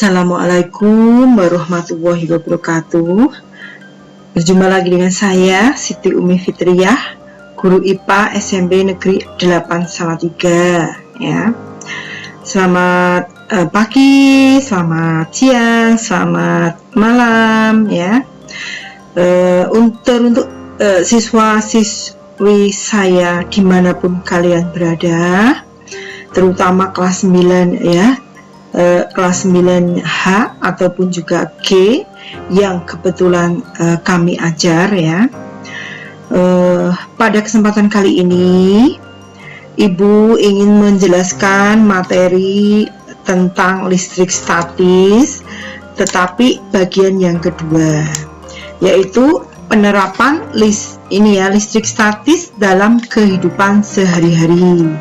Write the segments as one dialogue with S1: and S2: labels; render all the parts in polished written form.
S1: Assalamualaikum warahmatullahi wabarakatuh. Berjumpa lagi dengan saya Siti Umi Fitriah, guru IPA SMP Negeri 8 Salatiga ya. Selamat pagi, selamat siang, selamat malam ya. Untuk siswa-siswi saya dimanapun kalian berada, terutama kelas 9 ya, kelas 9H ataupun juga G yang kebetulan kami ajar ya. Pada kesempatan kali ini Ibu ingin menjelaskan materi tentang listrik statis, tetapi bagian yang kedua, yaitu penerapan listrik statis dalam kehidupan sehari-hari.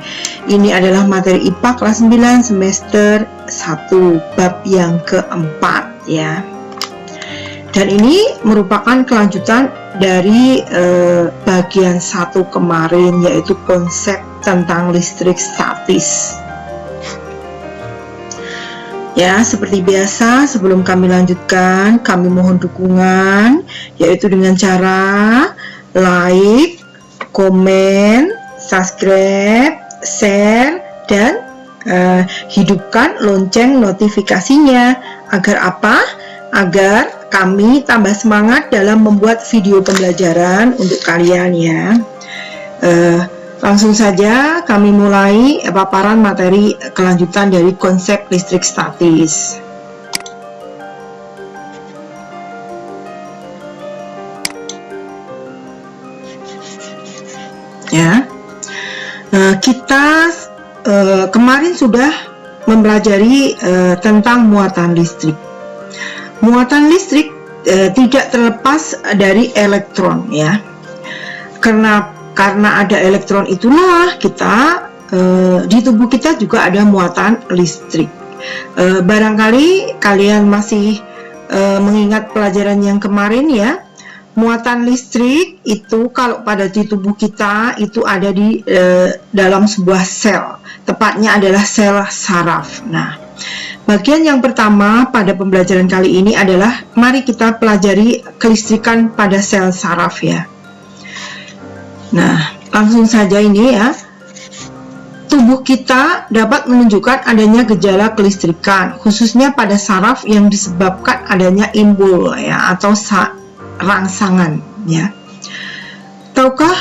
S1: Ini adalah materi IPA kelas 9 semester 1 bab yang keempat ya. Dan ini merupakan kelanjutan dari bagian 1 kemarin, yaitu konsep tentang listrik statis. Ya, seperti biasa, sebelum kami lanjutkan, kami mohon dukungan, yaitu dengan cara like, komen, subscribe, share, dan hidupkan lonceng notifikasinya. Agar apa? Agar kami tambah semangat dalam membuat video pembelajaran untuk kalian ya. Langsung saja kami mulai paparan materi kelanjutan dari konsep listrik statis. Ya, kita kemarin sudah mempelajari tentang muatan listrik. Muatan listrik tidak terlepas dari elektron ya. Karena ada elektron itulah kita di tubuh kita juga ada muatan listrik. Barangkali kalian masih mengingat pelajaran yang kemarin ya. Muatan listrik itu kalau pada di tubuh kita itu ada di dalam sebuah sel, tepatnya adalah sel saraf. Nah, bagian yang pertama pada pembelajaran kali ini adalah mari kita pelajari kelistrikan pada sel saraf ya. Nah, langsung saja ini ya. Tubuh kita dapat menunjukkan adanya gejala kelistrikan, khususnya pada saraf yang disebabkan adanya imbul ya atau rangsangan ya. Tahukah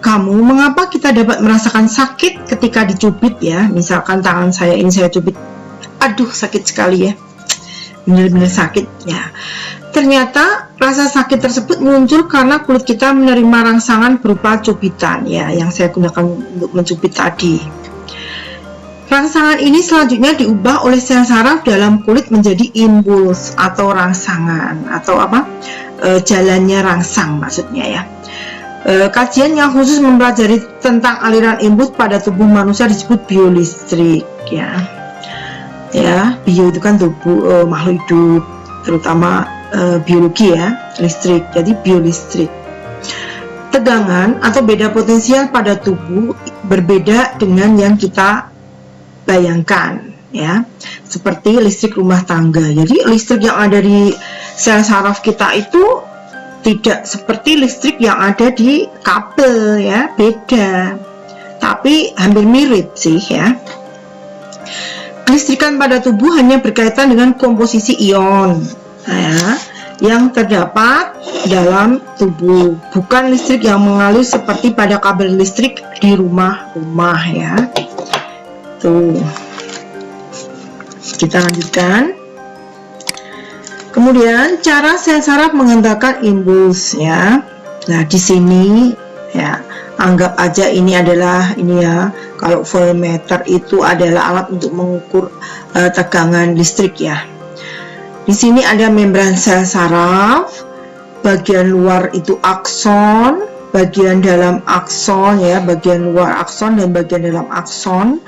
S1: kamu mengapa kita dapat merasakan sakit ketika dicubit ya? Misalkan tangan saya ini saya cubit, aduh sakit sekali ya, benar-benar sakit ya. Ternyata rasa sakit tersebut muncul karena kulit kita menerima rangsangan berupa cubitan ya, yang saya gunakan untuk mencubit tadi. Rangsangan ini selanjutnya diubah oleh sel saraf dalam kulit menjadi impuls atau rangsangan atau apa? Jalannya rangsang maksudnya ya. Kajian yang khusus mempelajari tentang aliran impuls pada tubuh manusia disebut biolistrik ya. Ya, bio itu kan tubuh makhluk hidup, terutama biologi ya, listrik. Jadi biolistrik. Tegangan atau beda potensial pada tubuh berbeda dengan yang kita bayangkan ya, seperti listrik rumah tangga. Jadi listrik yang ada di sel saraf kita itu tidak seperti listrik yang ada di kabel ya, beda, tapi hampir mirip sih ya. Kelistrikan pada tubuh hanya berkaitan dengan komposisi ion ya, yang terdapat dalam tubuh, bukan listrik yang mengalir seperti pada kabel listrik di rumah-rumah ya. Tuh, kita lanjutkan. Kemudian cara sel saraf menghantarkan impuls ya. Nah, di sini ya, anggap aja ini adalah ini ya. Kalau voltmeter itu adalah alat untuk mengukur tegangan listrik ya. Di sini ada membran sel saraf, bagian luar itu akson, bagian dalam akson ya, bagian luar akson dan bagian dalam akson.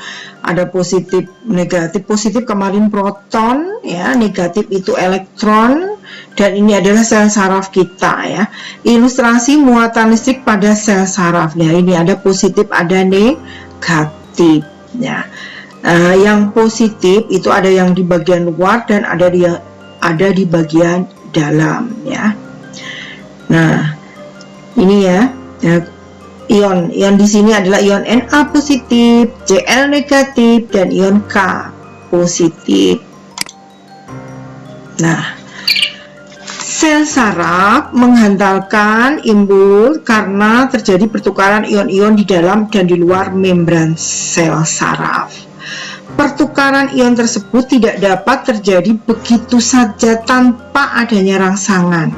S1: Ada positif, negatif. Positif kemarin proton ya, negatif itu elektron, dan ini adalah sel saraf kita ya. Ilustrasi muatan listrik pada sel saraf ya, ini ada positif ada negatif ya. Yang positif itu ada yang di bagian luar dan ada di bagian dalam ya. Nah, ini ya, ion di sini adalah ion Na positif, Cl negatif, dan ion K positif. Nah, sel saraf menghantarkan imbul karena terjadi pertukaran ion-ion di dalam dan di luar membran sel saraf. Pertukaran ion tersebut tidak dapat terjadi begitu saja tanpa adanya rangsangan.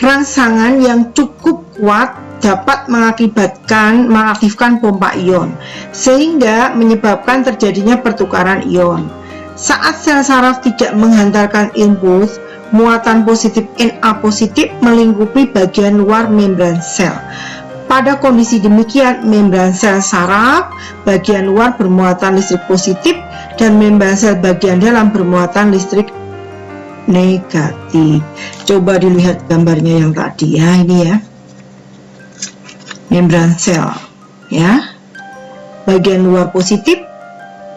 S1: Rangsangan yang cukup kuat dapat mengaktifkan pompa ion, sehingga menyebabkan terjadinya pertukaran ion. Saat sel saraf tidak menghantarkan impuls, muatan positif Na positif melingkupi bagian luar membran sel. Pada kondisi demikian, membran sel saraf bagian luar bermuatan listrik positif dan membran sel bagian dalam bermuatan listrik negatif. Coba dilihat gambarnya yang tadi ya, ini ya. Membran sel ya. Bagian luar positif,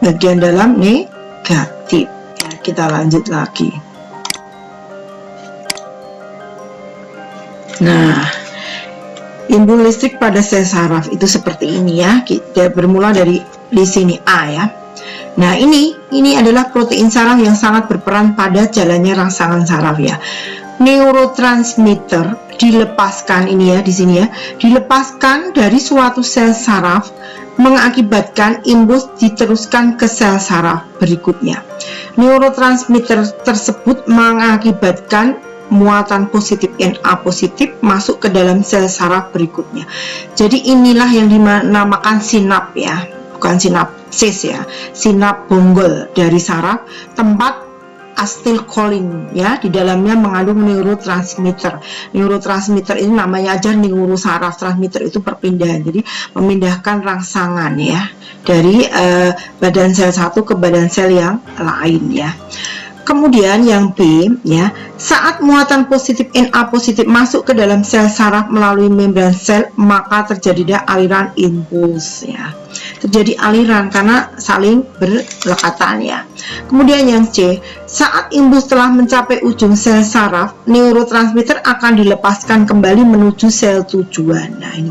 S1: bagian dalam negatif. Ya, kita lanjut lagi. Nah, imbul listrik pada sel saraf itu seperti ini ya. Kita bermula dari di sini A ya. Nah, ini adalah protein saraf yang sangat berperan pada jalannya rangsangan saraf ya. Neurotransmitter dilepaskan ini ya di sini ya, dilepaskan dari suatu sel saraf mengakibatkan impuls diteruskan ke sel saraf berikutnya. Neurotransmitter tersebut mengakibatkan muatan positif Na positif masuk ke dalam sel saraf berikutnya. Jadi inilah yang dinamakan sinap ya, bukan sinapsis ya, sinap bonggol dari saraf, tempat asetilkolin ya, di dalamnya mengandung neurotransmitter. Neurotransmitter ini namanya aja neurosaraf, transmitter itu perpindahan, jadi memindahkan rangsangan ya dari badan sel satu ke badan sel yang lain ya. Kemudian yang B ya, saat muatan positif Na positif masuk ke dalam sel saraf melalui membran sel, maka terjadilah aliran impuls ya. Terjadi aliran karena saling berlekatan ya. Kemudian yang C, saat impuls telah mencapai ujung sel saraf, neurotransmitter akan dilepaskan kembali menuju sel tujuan. Nah, ini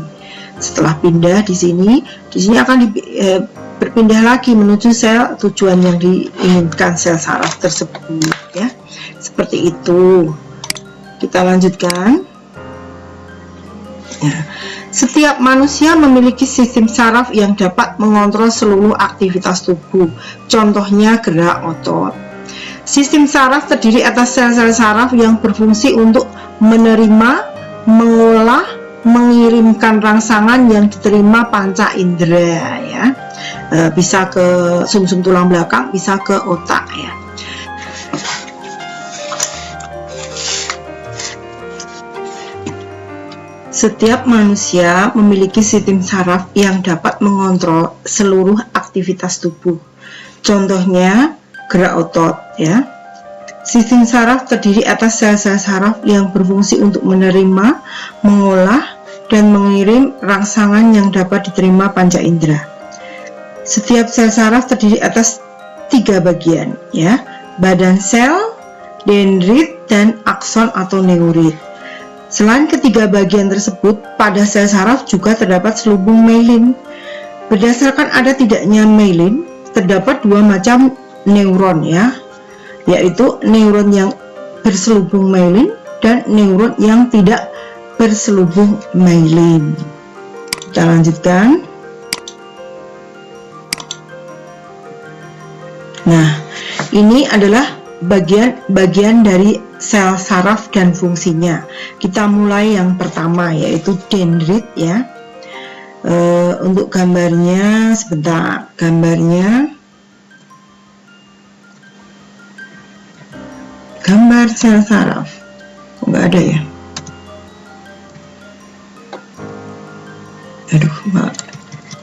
S1: setelah pindah di sini akan berpindah lagi menuju sel tujuan yang diinginkan sel saraf tersebut ya. Seperti itu. Kita lanjutkan ya. Setiap manusia memiliki sistem saraf yang dapat mengontrol seluruh aktivitas tubuh, contohnya gerak otot. Sistem saraf terdiri atas sel-sel saraf yang berfungsi untuk menerima, mengolah, mengirimkan rangsangan yang diterima panca indera ya. Bisa ke sumsum tulang belakang, bisa ke otak ya. Setiap manusia memiliki sistem saraf yang dapat mengontrol seluruh aktivitas tubuh, contohnya gerak otot ya. Sistem saraf terdiri atas sel-sel saraf yang berfungsi untuk menerima, mengolah, dan mengirim rangsangan yang dapat diterima panca indera. Setiap sel saraf terdiri atas 3 bagian ya, badan sel, dendrit, dan akson atau neurit. Selain ketiga bagian tersebut, pada sel saraf juga terdapat selubung myelin. Berdasarkan ada tidaknya myelin, terdapat 2 macam neuron ya, yaitu neuron yang berselubung myelin dan neuron yang tidak berselubung myelin. Kita lanjutkan. Nah, ini adalah bagian dari sel saraf dan fungsinya. Kita mulai yang pertama yaitu dendrit ya. Untuk gambarnya sebentar, gambar sel saraf nggak ada ya. Aduh, Mbak,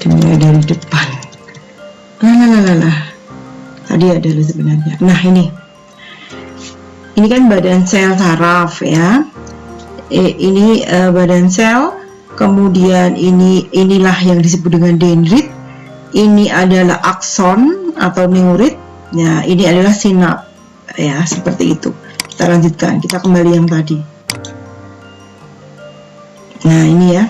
S1: dimulai dari depan. Tadi ada sebenarnya. Nah, ini kan badan sel saraf ya. Ini badan sel, kemudian inilah yang disebut dengan dendrit. Ini adalah akson atau neurit. Nah, ini adalah sinap ya, seperti itu. Kita lanjutkan, kita kembali yang tadi. Nah, ini ya,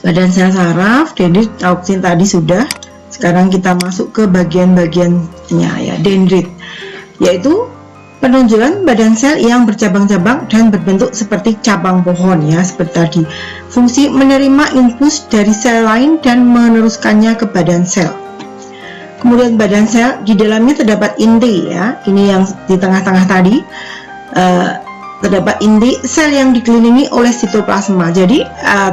S1: badan sel saraf, dendrit, auksin tadi sudah. Sekarang kita masuk ke bagian-bagiannya ya, dendrit, yaitu penonjolan badan sel yang bercabang-cabang dan berbentuk seperti cabang pohon ya, seperti tadi. Fungsi menerima impuls dari sel lain dan meneruskannya ke badan sel. Kemudian badan sel, di dalamnya terdapat inti ya, ini yang di tengah-tengah tadi, terdapat inti sel yang dikelilingi oleh sitoplasma. Jadi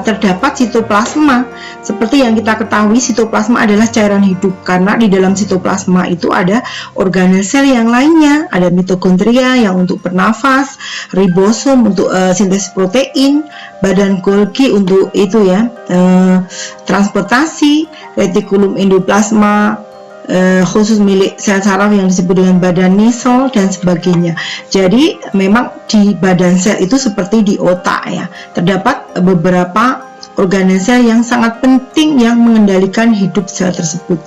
S1: terdapat sitoplasma. Seperti yang kita ketahui, sitoplasma adalah cairan hidup karena di dalam sitoplasma itu ada organel sel yang lainnya. Ada mitokondria yang untuk bernafas, ribosom untuk sintesis protein, badan Golgi untuk itu ya, transportasi, retikulum endoplasma khusus milik sel saraf yang disebut dengan badan Nisol dan sebagainya. Jadi memang di badan sel itu seperti di otak ya, terdapat beberapa organel sel yang sangat penting yang mengendalikan hidup sel tersebut.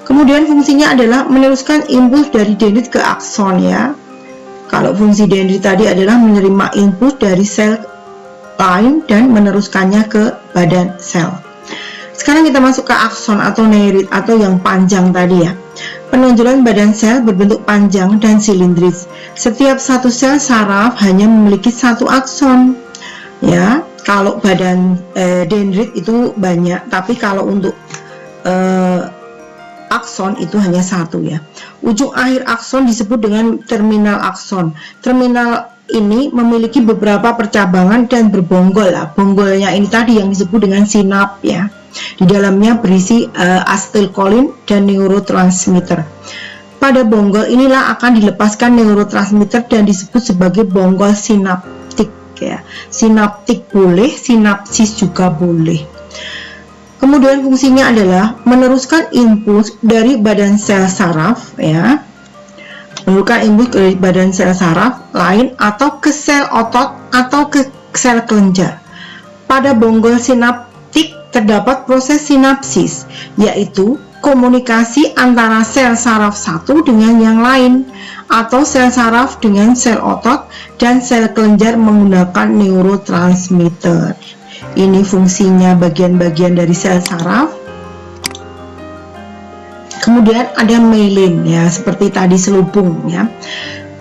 S1: Kemudian fungsinya adalah meneruskan impuls dari dendrit ke akson ya. Kalau fungsi dendrit tadi adalah menerima impuls dari sel lain dan meneruskannya ke badan sel. Sekarang kita masuk ke akson atau neurit atau yang panjang tadi ya. Penonjolan badan sel berbentuk panjang dan silindris. Setiap satu sel saraf hanya memiliki satu akson. Ya, kalau badan dendrit itu banyak, tapi kalau untuk akson itu hanya satu ya. Ujung akhir akson disebut dengan terminal akson. Terminal ini memiliki beberapa percabangan dan berbonggol lah. Bonggolnya ini tadi yang disebut dengan sinap ya. Di dalamnya berisi asetilkolin dan neurotransmitter. Pada bonggol inilah akan dilepaskan neurotransmitter dan disebut sebagai bonggol sinaptik ya. Sinaptik boleh, sinapsis juga boleh. Kemudian fungsinya adalah meneruskan impuls dari badan sel saraf ya. Meneruskan impuls dari badan sel saraf lain atau ke sel otot atau ke sel kelenjar. Pada bonggol sinaptik terdapat proses sinapsis, yaitu komunikasi antara sel saraf satu dengan yang lain, atau sel saraf dengan sel otot dan sel kelenjar menggunakan neurotransmitter. Ini fungsinya bagian-bagian dari sel saraf. Kemudian ada myelin ya, seperti tadi selubung ya.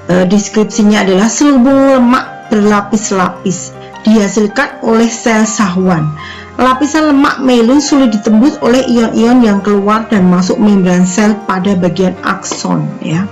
S1: Deskripsinya adalah selubung lemak berlapis-lapis dihasilkan oleh sel sahwan. Lapisan lemak myelin sulit ditembus oleh ion-ion yang keluar dan masuk membran sel pada bagian akson ya.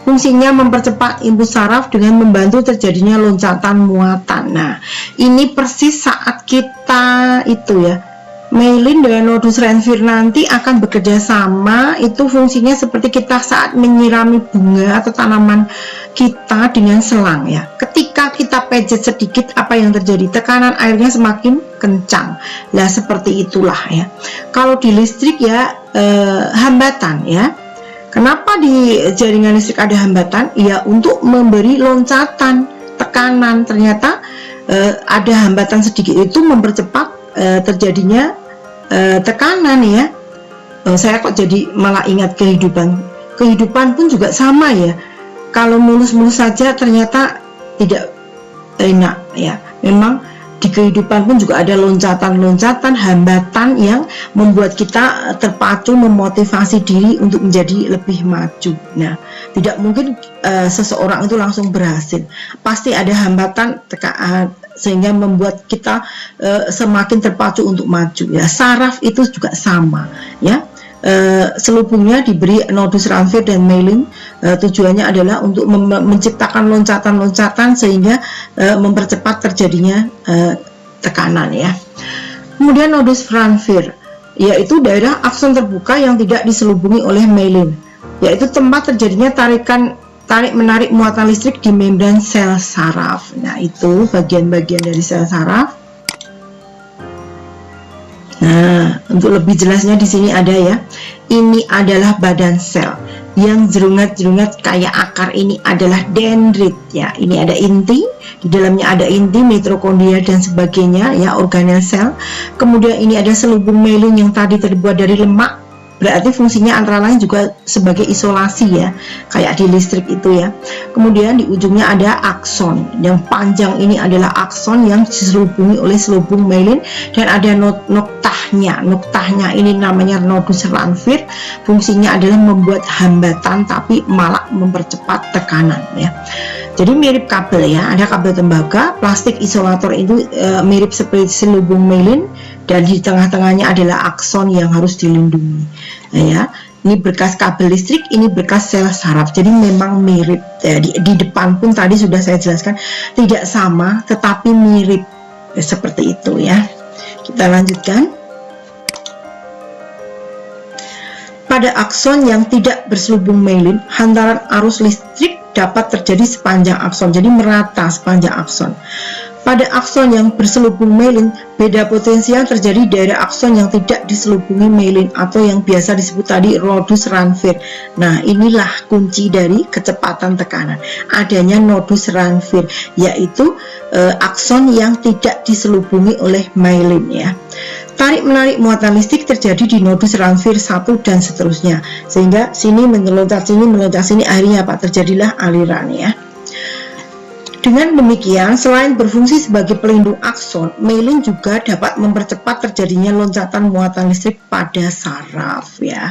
S1: Fungsinya mempercepat impuls saraf dengan membantu terjadinya loncatan muatan. Nah, ini persis saat kita itu ya, myelin dengan nodus Renfield nanti akan bekerja sama. Itu fungsinya seperti kita saat menyirami bunga atau tanaman kita dengan selang ya. Ketika kita pejet sedikit, apa yang terjadi? Tekanan airnya semakin kencang. Lah seperti itulah ya. Kalau di listrik ya hambatan ya. Kenapa di jaringan listrik ada hambatan? Ya untuk memberi loncatan tekanan. Ternyata ada hambatan sedikit itu mempercepat terjadinya tekanan ya. Saya kok jadi malah ingat kehidupan. Kehidupan pun juga sama ya. Kalau mulus-mulus saja ternyata tidak enak ya. Memang di kehidupan pun juga ada loncatan-loncatan, hambatan yang membuat kita terpacu, memotivasi diri untuk menjadi lebih maju. Nah, tidak mungkin seseorang itu langsung berhasil. Pasti ada hambatan sehingga membuat kita semakin terpacu untuk maju. Ya, saraf itu juga sama. Ya, selubungnya diberi nodus Renfield dan myelin. Tujuannya adalah untuk menciptakan loncatan-loncatan sehingga mempercepat terjadinya tekanan ya. Kemudian nodus Renfield yaitu daerah akson terbuka yang tidak diselubungi oleh myelin, yaitu tempat terjadinya tarik-menarik muatan listrik di membran sel saraf. Nah, itu bagian-bagian dari sel saraf. Nah, untuk lebih jelasnya di sini ada ya. Ini adalah badan sel. Yang jerungat-jerungat kayak akar ini adalah dendrit ya. Ini ada inti, di dalamnya ada inti, mitokondria dan sebagainya ya, organel sel. Kemudian ini ada selubung myelin yang tadi terbuat dari lemak berarti fungsinya antara lain juga sebagai isolasi ya, kayak di listrik itu ya. Kemudian di ujungnya ada akson, yang panjang ini adalah akson yang diselubungi oleh selubung myelin, dan ada noktahnya. Noktahnya ini namanya nodus Ranvier, fungsinya adalah membuat hambatan tapi malah mempercepat tekanan ya. Jadi mirip kabel ya, ada kabel tembaga, plastik isolator itu mirip seperti selubung myelin, dan di tengah-tengahnya adalah akson yang harus dilindungi. Nah, ya, ini berkas kabel listrik, ini berkas sel saraf. Jadi memang mirip. Di depan pun tadi sudah saya jelaskan tidak sama, tetapi mirip seperti itu ya. Kita lanjutkan. Pada akson yang tidak berselubung myelin, hantaran arus listrik dapat terjadi sepanjang akson, jadi merata sepanjang akson. Pada akson yang berselubung myelin, beda potensial terjadi dari akson yang tidak diselubungi myelin atau yang biasa disebut tadi nodus Ranvier. Nah, inilah kunci dari kecepatan tekanan, adanya nodus Ranvier, yaitu akson yang tidak diselubungi oleh myelin ya. Tarik-menarik muatan listrik terjadi di nodus Ranvier 1 dan seterusnya, sehingga sini meloncat sini, akhirnya apa? Terjadilah aliran ya. Dengan demikian, selain berfungsi sebagai pelindung akson, myelin juga dapat mempercepat terjadinya loncatan muatan listrik pada saraf ya.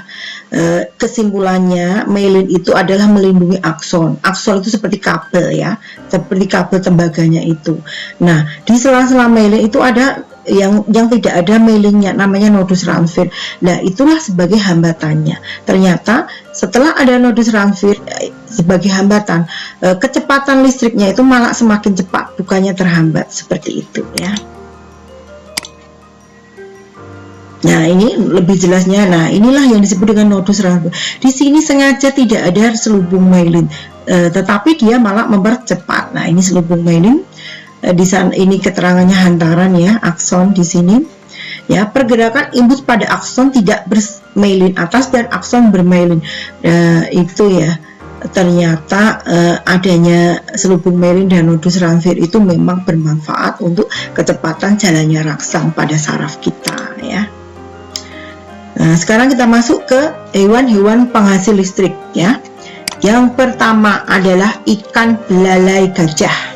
S1: Kesimpulannya, myelin itu adalah melindungi akson. Akson itu seperti kabel ya, seperti kabel tembaganya itu. Nah, di sela-sela myelin itu ada yang tidak ada myelinnya, namanya nodus Ranvier. Nah, itulah sebagai hambatannya. Ternyata setelah ada nodus Ranvier sebagai hambatan, kecepatan listriknya itu malah semakin cepat, bukannya terhambat, seperti itu ya. Nah, ini lebih jelasnya. Nah, inilah yang disebut dengan nodus Ranvier. Di sini sengaja tidak ada selubung myelin, tetapi dia malah mempercepat. Nah, ini selubung myelin. Di sana ini keterangannya hantaran ya, akson di sini ya. Pergerakan imbus pada akson tidak bermyelin atas dan akson bermyelin, itu ya. Ternyata adanya selubung myelin dan nodus Ranvier itu memang bermanfaat untuk kecepatan jalannya rangsang pada saraf kita ya. Nah, sekarang kita masuk ke hewan-hewan penghasil listrik ya. Yang pertama adalah ikan belalai gajah.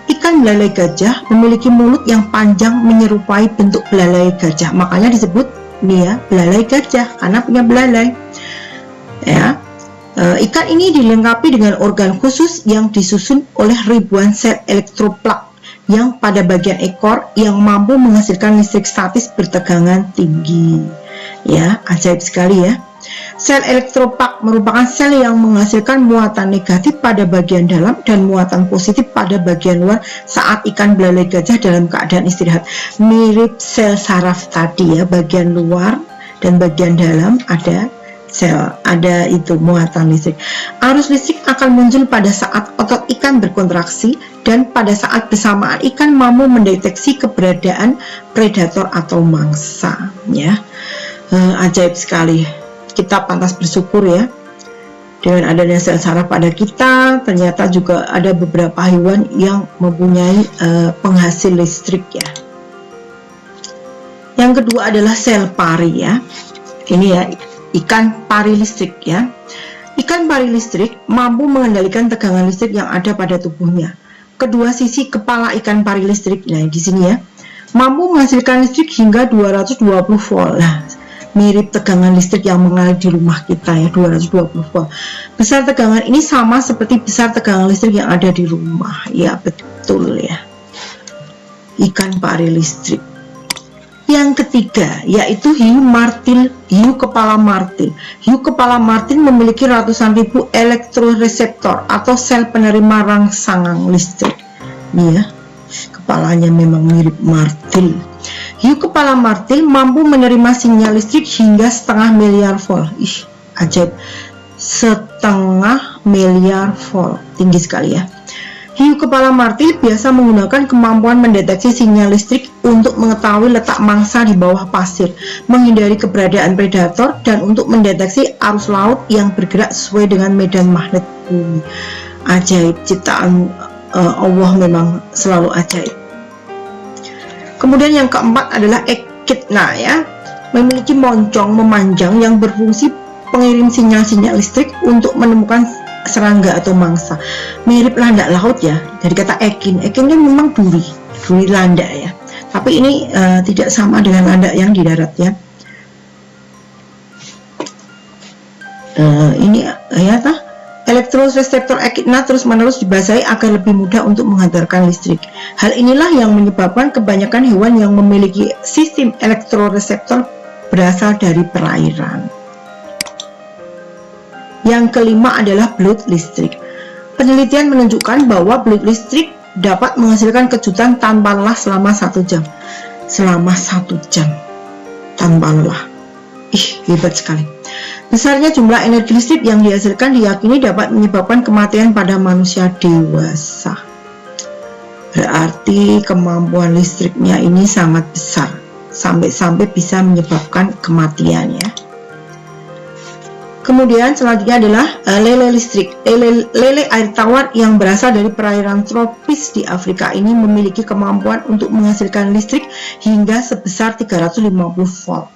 S1: Ikan belalai gajah memiliki mulut yang panjang menyerupai bentuk belalai gajah, makanya disebut nih ya, belalai gajah karena punya belalai ya. Ikan ini dilengkapi dengan organ khusus yang disusun oleh ribuan sel elektroplak yang pada bagian ekor yang mampu menghasilkan listrik statis bertegangan tinggi ya. Ajaib sekali ya. Sel elektroplak merupakan sel yang menghasilkan muatan negatif pada bagian dalam dan muatan positif pada bagian luar saat ikan belalai gajah dalam keadaan istirahat. Mirip sel saraf tadi ya, bagian luar dan bagian dalam ada sel, ada itu muatan listrik. Arus listrik akan muncul pada saat otot ikan berkontraksi dan pada saat bersamaan ikan mampu mendeteksi keberadaan predator atau mangsa ya. Ajaib sekali. Kita pantas bersyukur ya dengan adanya sel saraf pada kita. Ternyata juga ada beberapa hewan yang mempunyai penghasil listrik ya. Yang kedua adalah sel pari ya. Ini ya, ikan pari listrik ya. Ikan pari listrik mampu mengendalikan tegangan listrik yang ada pada tubuhnya. Kedua sisi kepala ikan pari listrik, nah di sini ya, mampu menghasilkan listrik hingga 220 volt. Nah, mirip tegangan listrik yang mengalir di rumah kita ya, 220 volt. Besar tegangan ini sama seperti besar tegangan listrik yang ada di rumah ya, betul ya. Ikan pari listrik. Yang ketiga yaitu hiu martil, hiu kepala martil. Hiu kepala martil memiliki ratusan ribu elektroreseptor atau sel penerima rangsangan listrik. Nih ya, kepalanya memang mirip martil. Hiu kepala martil mampu menerima sinyal listrik hingga 0,5 miliar volt. Ih, ajaib. 0,5 miliar volt, tinggi sekali ya. Hiu kepala martil biasa menggunakan kemampuan mendeteksi sinyal listrik untuk mengetahui letak mangsa di bawah pasir, menghindari keberadaan predator, dan untuk mendeteksi arus laut yang bergerak sesuai dengan medan magnet bumi. Ajaib, ciptaan Allah memang selalu ajaib. Kemudian yang keempat adalah echidna ya. memiliki moncong memanjang yang berfungsi pengirim sinyal-sinyal listrik untuk menemukan serangga atau mangsa. Mirip landak laut ya, dari kata ekin. Ekin kan memang duri landak ya. Tapi ini tidak sama dengan landak yang di darat ya. Ini ya elektroreseptor ekidna terus-menerus dibasahi agar lebih mudah untuk menghantarkan listrik. Hal inilah yang menyebabkan kebanyakan hewan yang memiliki sistem elektroreseptor berasal dari perairan. Yang kelima adalah belut listrik. Penelitian menunjukkan bahwa belut listrik dapat menghasilkan kejutan tanpa lelah selama 1 jam. Selama 1 jam tanpa lelah. Hebat sekali. Besarnya jumlah energi listrik yang dihasilkan diyakini dapat menyebabkan kematian pada manusia dewasa. Berarti kemampuan listriknya ini sangat besar, sampai-sampai bisa menyebabkan kematian ya. Kemudian selanjutnya adalah lele listrik. Lele air tawar yang berasal dari perairan tropis di Afrika ini memiliki kemampuan untuk menghasilkan listrik hingga sebesar 350 volt.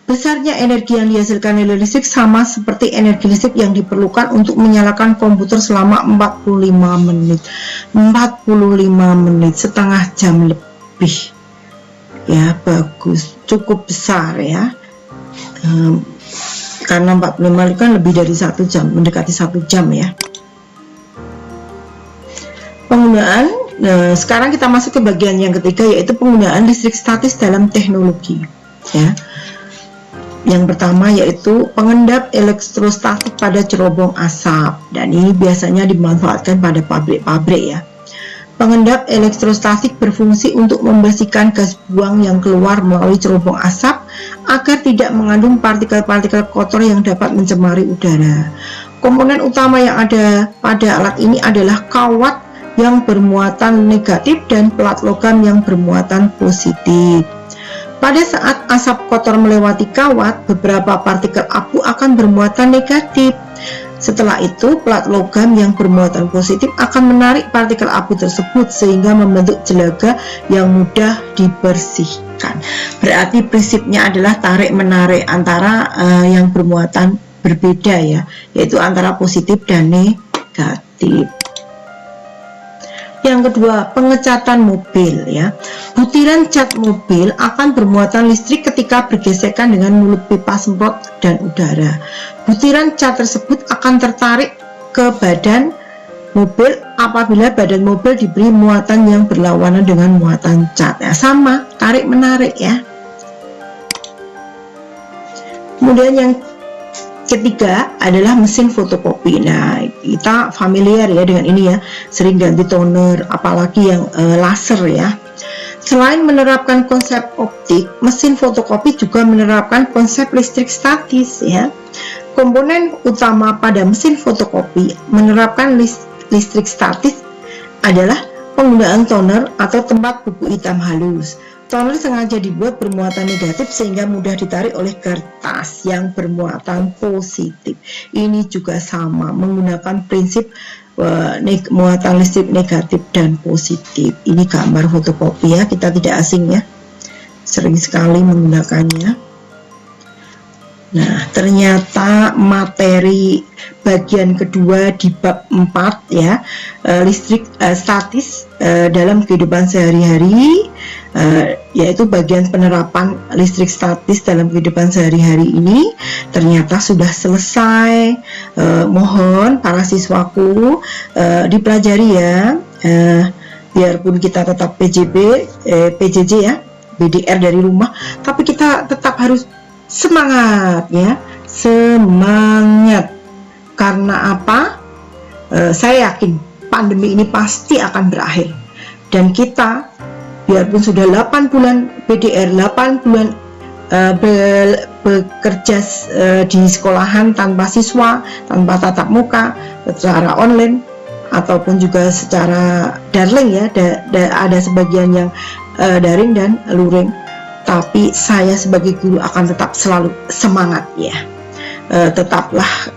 S1: Besarnya energi yang dihasilkan lele listrik sama seperti energi listrik yang diperlukan untuk menyalakan komputer selama 45 menit. 45 menit, setengah jam lebih. Ya, bagus, cukup besar ya. Karena 45 menit kan lebih dari 1 jam, mendekati 1 jam ya. Penggunaan, sekarang kita masuk ke bagian yang ketiga, yaitu penggunaan listrik statis dalam teknologi ya. Yang pertama yaitu pengendap elektrostatik pada cerobong asap, dan ini biasanya dimanfaatkan pada pabrik-pabrik ya. Pengendap elektrostatik berfungsi untuk membersihkan gas buang yang keluar melalui cerobong asap agar tidak mengandung partikel-partikel kotor yang dapat mencemari udara. Komponen utama yang ada pada alat ini adalah kawat yang bermuatan negatif dan pelat logam yang bermuatan positif. Pada saat asap kotor melewati kawat, beberapa partikel abu akan bermuatan negatif. Setelah itu, pelat logam yang bermuatan positif akan menarik partikel abu tersebut sehingga membentuk jelaga yang mudah dibersihkan. Berarti prinsipnya adalah tarik-menarik antara yang bermuatan berbeda ya, yaitu antara positif dan negatif. Yang kedua, pengecatan mobil ya. Butiran cat mobil akan bermuatan listrik ketika bergesekan dengan mulut pipa semprot dan udara. Butiran cat tersebut akan tertarik ke badan mobil apabila badan mobil diberi muatan yang berlawanan dengan muatan cat. Ya, sama, tarik menarik ya. Kemudian yang ketiga adalah mesin fotokopi. Nah, kita familiar ya dengan ini ya, sering ganti toner, apalagi yang laser ya. Selain menerapkan konsep optik, mesin fotokopi juga menerapkan konsep listrik statis ya. Komponen utama pada mesin fotokopi menerapkan listrik statis adalah penggunaan toner atau tempat buku hitam halus. Toner sengaja dibuat bermuatan negatif sehingga mudah ditarik oleh kertas yang bermuatan positif. Ini juga sama, menggunakan prinsip muatan listrik negatif dan positif. Ini gambar fotokopi ya, kita tidak asing ya, sering sekali menggunakannya. Nah, ternyata materi bagian kedua di bab 4 ya, listrik statis dalam kehidupan sehari-hari, yaitu bagian penerapan listrik statis dalam kehidupan sehari-hari ini ternyata sudah selesai. Mohon para siswaku dipelajari ya, biarpun kita tetap PJJ ya, BDR dari rumah, tapi kita tetap harus semangat ya, semangat. Karena apa? Saya yakin pandemi ini pasti akan berakhir, dan kita biarpun sudah 8 bulan PDR, 8 bulan bekerja di sekolahan tanpa siswa, tanpa tatap muka, secara online ataupun juga secara daring ya, ada sebagian yang daring dan luring. Tapi saya sebagai guru akan tetap selalu semangat ya. Tetaplah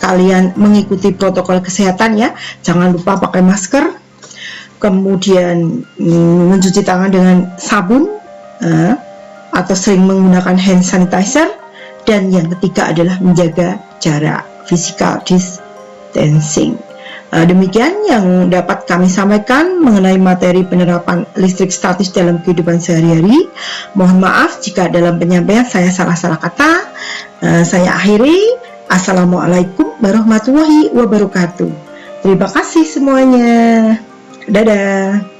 S1: kalian mengikuti protokol kesehatan ya. Jangan lupa pakai masker, kemudian mencuci tangan dengan sabun, atau sering menggunakan hand sanitizer, dan yang ketiga adalah menjaga jarak physical distancing. Demikian yang dapat kami sampaikan mengenai materi penerapan listrik statis dalam kehidupan sehari-hari. Mohon maaf jika dalam penyampaian saya salah-salah kata. Saya akhiri. Assalamualaikum warahmatullahi wabarakatuh. Terima kasih semuanya. Dadah.